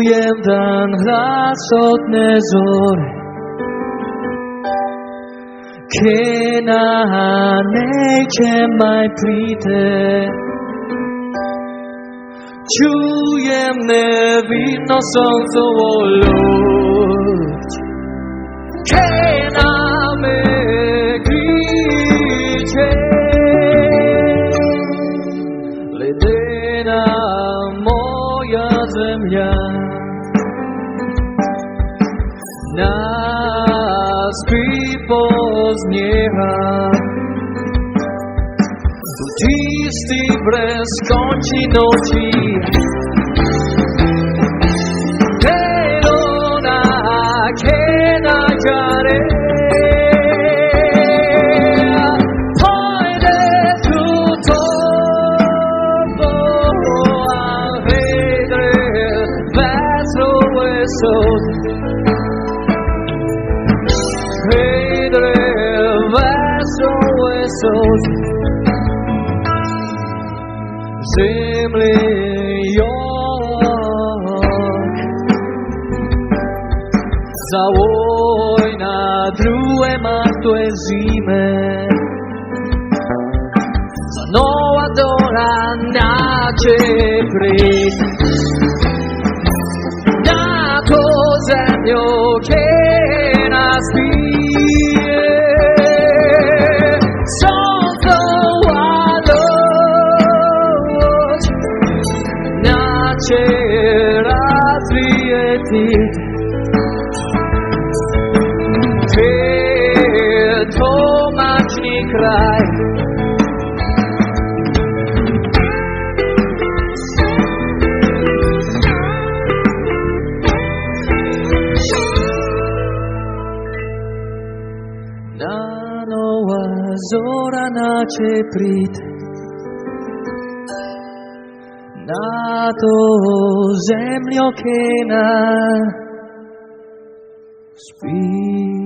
Čujem dan hlas od nezore, che neće maj pride. Čujem nevinno soncovo loď, che na me kriče. Ledena moja zemlja nas pripoznieva. Tu čistý brez končí noči, Pelona che na žare. Pojde tutto a vedere verso questo, vedere verso questo. Землі йог завой на друге матуе зиме, за нова доля наче прийти на ту землю, che нас б'є. Che tomačný kraj, na nova zora nače pride na to zemljo, che na spí.